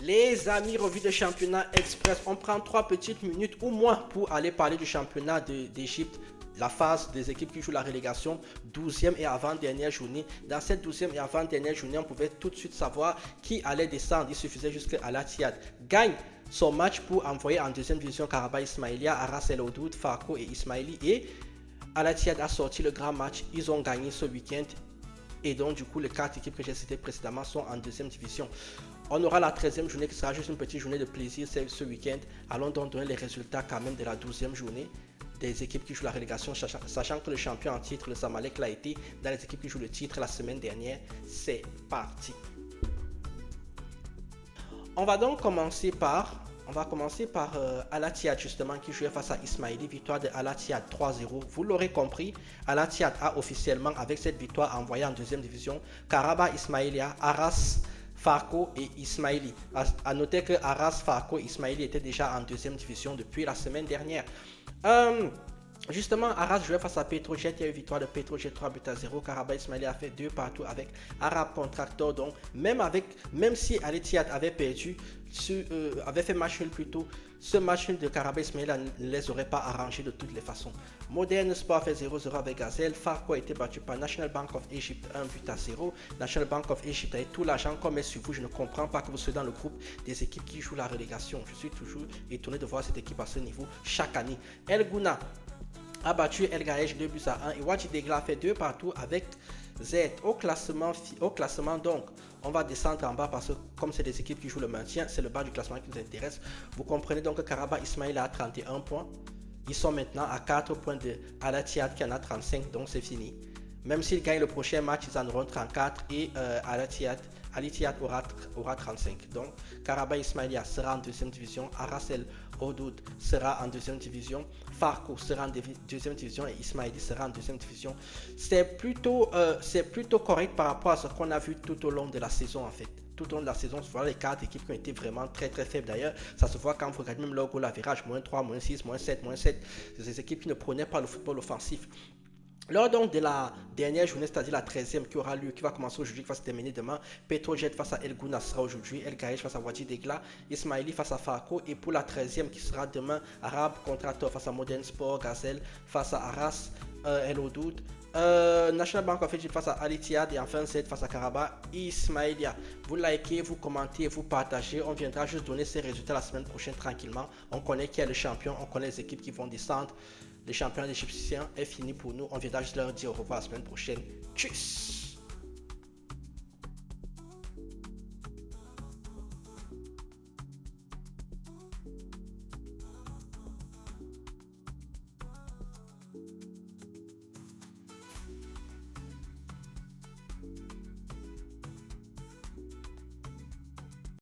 Les amis, revue de championnat express. On prend 3 petites minutes ou moins pour aller parler du championnat d'Égypte. La phase des équipes qui jouent la relégation, 12e et avant-dernière journée. Dans cette 12e et avant-dernière journée, on pouvait tout de suite savoir qui allait descendre. Il suffisait juste que Al Ittihad gagne son match pour envoyer en deuxième division Karaba Ismailia, Aras El Oudoud, Farko et Ismaili. Et Al Ittihad a sorti le grand match. Ils ont gagné ce week-end. Et donc, du coup, les 4 équipes que j'ai citées précédemment sont en deuxième division. On aura la 13e journée qui sera juste une petite journée de plaisir ce week-end. Allons donc donner les résultats quand même de la 12e journée des équipes qui jouent la relégation, sachant que le champion en titre, le Zamalek, l'a été dans les équipes qui jouent le titre la semaine dernière. C'est parti. On va donc commencer par Al Ittihad justement qui jouait face à Ismaili, victoire de Al Ittihad 3-0. Vous l'aurez compris, Al Ittihad a officiellement avec cette victoire envoyé en deuxième division Karaba Ismailia, Aras, Farko et Ismaili. A noter que Aras, Farko et Ismaili étaient déjà en deuxième division depuis la semaine dernière. Justement, Aras jouait face à Petrojet, il y a eu victoire de Petrojet 3-0. Karaba Ismaili a fait 2 partout avec Arab Contractor. Donc, même si Al Ittihad avait perdu, avait fait match nul plus tôt, ce match nul de Karaba Ismaili ne les aurait pas arrangés de toutes les façons. Modern Sport a fait 0-0 avec Gazelle. Farko a été battu par National Bank of Egypt 1-0. National Bank of Egypt a eu tout l'argent comme est sur vous. Je ne comprends pas que vous soyez dans le groupe des équipes qui jouent la relégation. Je suis toujours étonné de voir cette équipe à ce niveau chaque année. El Gouna a battu El Gaège 2-1 et Wadi Degla a fait 2 partout avec Z. Au classement donc, on va descendre en bas parce que comme c'est des équipes qui jouent le maintien, c'est le bas du classement qui nous intéresse. Vous comprenez donc que Karaba Ismail a 31 points. Ils sont maintenant à 4 points de Al Ittihad qui en a 35, donc c'est fini. Même s'ils gagnent le prochain match, ils en auront 34 et Al Ittihad aura 35. Donc Karaba Ismailia sera en deuxième division, Aras El Oudoud sera en deuxième division, Farko sera en deuxième division et Ismaili sera en deuxième division. C'est plutôt correct par rapport à ce qu'on a vu tout au long de la saison en fait. Tout au long de la saison, voilà les 4 équipes qui ont été vraiment très faibles. D'ailleurs, ça se voit quand vous regardez même leur goal average, -3, -6, -7, -7. C'est des équipes qui ne prenaient pas le football offensif. Lors donc de la dernière journée, c'est-à-dire la 13e qui aura lieu, qui va commencer aujourd'hui, qui va se terminer demain, Petrojet face à El Gouna sera aujourd'hui, El Gaège face à Wadi Degla, Ismaili face à Farko, et pour la 13e qui sera demain, Arab Contractor face à Modern Sport, Gazelle face à Aras, El Oudoud, National Bank of Egypt face à Al Ittihad et enfin Z face à Karaba Ismailia. Vous likez, vous commentez, vous partagez. On viendra juste donner ces résultats la semaine prochaine tranquillement. On connaît qui est le champion, on connaît les équipes qui vont descendre. Le championnat égyptien est fini pour nous. On viendra juste leur dire au revoir la semaine prochaine. Tchuss!